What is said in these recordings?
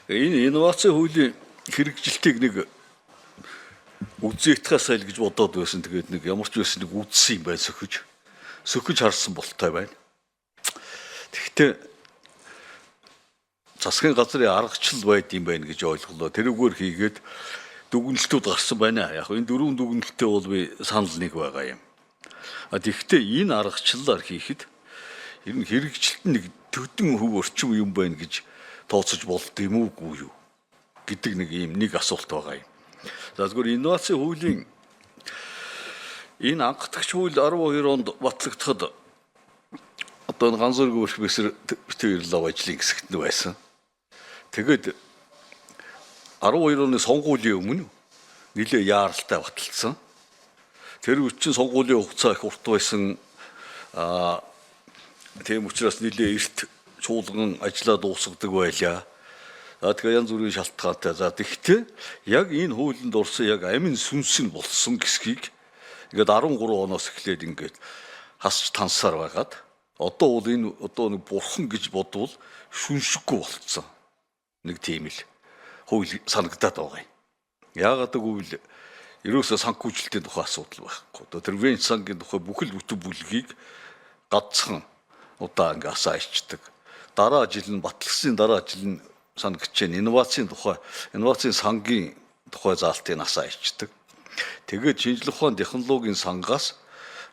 Энэ инноваци хуулийн хэрэгжилтийг нэг үзээтгэхээс айл гэж бодоод байсан. Тэгээд нэг ямар ч байсан нэг үзсэн юм байна сөхөж харсан болтой байна. Тэгэхдээ засгийн газрын аргачлал байд юм байна гэж ойлголоо. Тэрүүгээр хийгээд дүгнэлтүүд гарсан байна. Яг энэ дөрвөн дүгнэлтээ бол би санал нэг байгаа юм. Тэгэхдээ энэ аргачлалаар хийхэд ер нь хэрэгжилт нэг төдөн хөв орчим юм байна гэж тооцож болд юм уугүй юу гэдэг нэг асуулт байгаа юм. За зөвхөн инноваци хуулийн энэ анхдагч хууль 12 онд батлагдахад одоо ганц зэрэг өрхбэсэр битүүрлээ ажлын хэсэгт нь байсан. Тэгээд 12 оны сонгуулийн өмнө нэлээ яаралтай баталсан. Тэр үчин сонгуулийн хугацаа их урт байсан. Тийм учраас нэлээ эрт чуулган ажиллаа дуусгадаг байлаа. Тэгэхээр янз бүрийн шалтгаантай. За тэгвэл яг энэ хуулинд орсон яг амин сүнс нь болсон гэсгийг ингээд 13 оноос эхлээд ингээд хасч тансаар байгаад одоо бол энэ нэг бурхан гэж бодвол шүншиггүй болцсон. Нэг тийм л хууль санагдаад байгаа юм. Яагаад гэвэл ерөөсөө санхүүжилтийн тухай асуудал байхгүй. Одоо тэр Венц сангийн тухай бүхэл бүтэн бүлгийг гацхан удаа ингээ асаа ичдэг. Дараа жил нь батлагдсан дараа жил нь санагч инновацийн сангийн тухай заалтыг асаа ичдэг. Тэгээд шинжлэх ухааны технологийн сангаас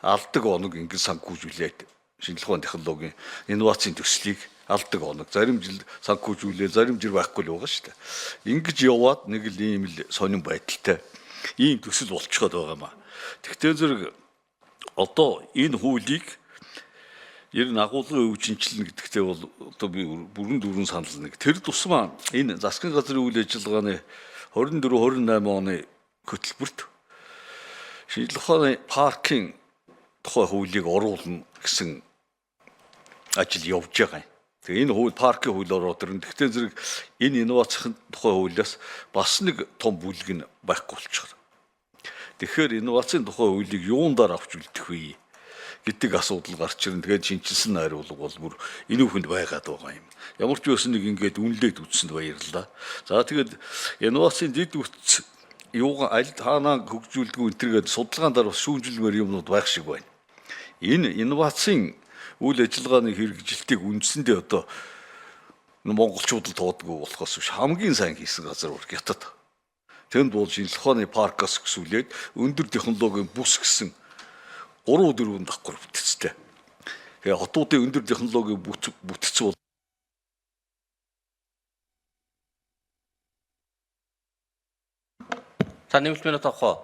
алдаг оног ингээ санхүүжүүлээд шинжлэх ухааны технологийн инновацийн төслийг алдаг оног зарим жил санхүүжүүлээ зарим жил байхгүй л байгаа шүү дээ. Ингэж яваад нэг л ийм л сонин байдалтай ийм төсөл болчиход байгаа маа. Тэгтээ зэрэг одоо энэ хуулийг ер нь агуулгын өв шинжилнэ гэдэгтээ бол одоо би бүрэн дүүрэн санал нэг. Тэр тусмаа энэ засгийн газрын үйл ажиллагааны 24-28 оны хөтөлбөрт шинжлэх ухааны паркийн тухай хуулийг оруулна гэсэн ажил явж байгаа юм. Тэгээ энэ хууль паркийн хууль ороод ирнэ. Тэгтээ зэрэг энэ инновацийн тухай хуулиас бас нэг том бүлэг нь байхгүй болчихно. Тэгэхээр инновацийн тухай хуулийг юундаар авч үлдэх вэ гэдэг асуудал гарч ирнэ. Тэгээд шинжилсэн хариулга бол бүр энүүхэнд байгаад байгаа юм. Ямар ч байсан нэг ингээд үнэлээд үтсэнд баярлалаа. За тэгээд инновацийн дэд үтс юугаа аль таанаа хөгжүүлдэг үү энтергээд судалгаан дараа бас шүүмжилмээр юмнууд байх шиг байна. Энэ инновацийн үйл ажиллагааны хэрэгжилтийг үндсэндээ одоо монголчууд л туудаггүй болохоос биш хамгийн сайн хийсэн газар бүр Хятад. Тэнд бол шинжлэх ухааны паркаас өсвөлээд өндөр технологийн бүс гэсэн 3-4 давхар бүтцтэй. Тэгээ хотуудын өндөр технологийн бүтц бол та нэмэлт минут авах уу?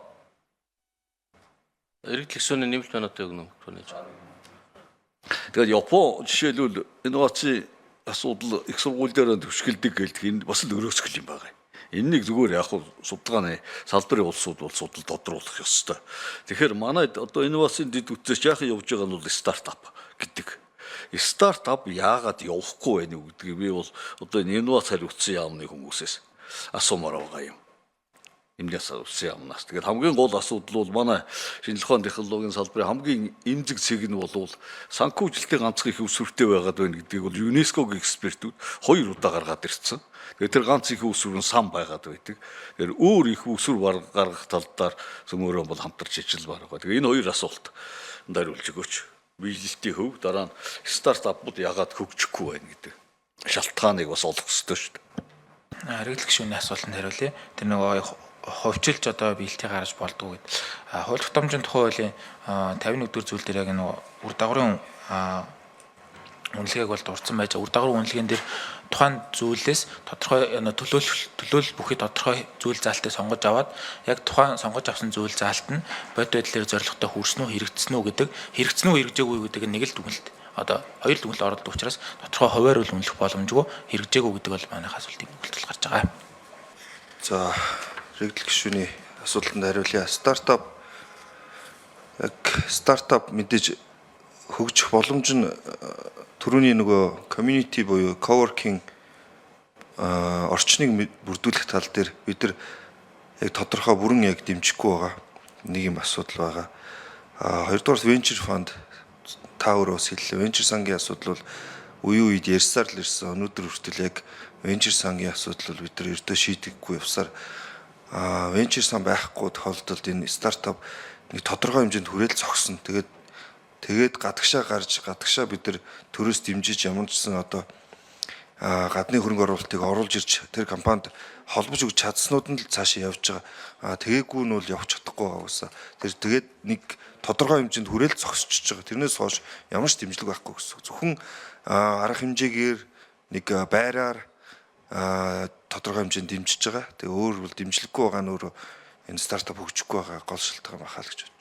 Иргэд гишүүний нэмэлт минутыг өгнө. Тэгээд Япон жишээлбэл инновацийн асуудал их сургууль дээр төвшгөлдөг гэлдэг энэ бас л өрөөсгөл юм байна. Энэнийг зүгээр яг судалгааны салбарын улсууд бол судал тодруулах ёстой. Тэгэхээр манайд одоо инновацийн дэд үтсээс яахан явж байгаа нь бол стартап гэдэг. Стартап яагаад явахгүй байна вэ гэдгийг би бол одоо энэ инновац хариуцсан яамны хүмүүсээс асуумаар байгаа юм. Эмнээс үсэн юмнаас. Тэгээд хамгийн гол асуудал бол манай шинжлэх ухааны технологийн салбарын хамгийн эмзэг цэг нь бол санхүүжилтийн ганцхан их өсвөртэй байгаад байна гэдгийг бол ЮНЕСКОгийн экспертүүд 2 удаа гаргаад ирсэн. Тэгээд тэр ганц их өсвөр нь сан байгаад байдаг. Тэгэхээр өөр их өсвөр гаргах талдаар зөвмөрөө бол хамтарч ажилламаар байгаа. Тэгээд энэ хоёр асуулт хариулж өгөөч. Биелэлтийн хөв дараа нь стартапууд яагаад хөгжихгүй байна гэдэг шалтгааныг бас олох ёстой шүү дээ. Хэрэглэх гишүүний асуултанд хариулъя. Тэр нөгөө ховчилж одоо биелтийг гаргаж болдгоо гэд. Хууль тогтоомжийн тухай хуулийн 51 зүйл дээр яг нөгөө үр дагаврын үнэлгээг бол дурдсан байж үр дагаврын үнэлгээнд дээр тухайн зүйлээс тодорхой төлөөлөл бүхий тодорхой зүйл заалтыг сонгож аваад яг тухайн сонгож авсан зүйл заалт нь бод байдлаар зорилготой хүрсэн үү хэрэгжсэн үү гэдэг хэрэгжээгүй гэдэг нэг л дүгнэлт. Одоо хоёр дүгнэлт оролдог учраас тодорхой хуваар үл үнэлэх боломжгүй хэрэгжээгүй гэдэг бол манайх асуултыг бүлтэл гарч байгаа. За хэрэглэх гишүүний асуултанд хариулъя. Стартап мэдээж хөгжих боломж нь түрүүний нөгөө community буюу coworking орчныг бүрдүүлэх тал дээр бид нар яг тодорхой бүрэн яг дэмжихгүй байгаа нэг юм асуудал байгаа. Хоёрдугаар venture fund та өөрөө бас хэллээ. Venture сангийн асуудал бол үе үед ярьсаар л ирсэн. Өнөөдөр хүртэл яг венчур сангийн асуудал бол бид нар ердөө шийдэггүй явсаар венчур сан байхгүй тохиолдолд энэ стартап нэг тодорхой хэмжээнд хүрээл зогсно. Тэгээд гадагшаа бид нар төрөөс дэмжиж ямар ч сан одоо гадны хөрөнгө оруулалтыг оруулж ирж тэр компанид холбож өгч чадснууд нь л цаашаа явж байгаа. Тэгээгүй нь бол явж чадахгүй байгаа уусаа. Тэгээд нэг тодорхой хэмжээнд хүрээл зогсчихж байгаа. Тэрнээс хойш ямар ч дэмжлэг байхгүй гэсэн. Зөвхөн арга хэмжээгээр нэг байраар тодорхой хэмжээнд дэмжиж байгаа. Тэгээ өөр бол дэмжлэггүй байгаа нь өөрөө энэ стартап хөгжихгүй байгаа гол шалтгаан байхаа л гэж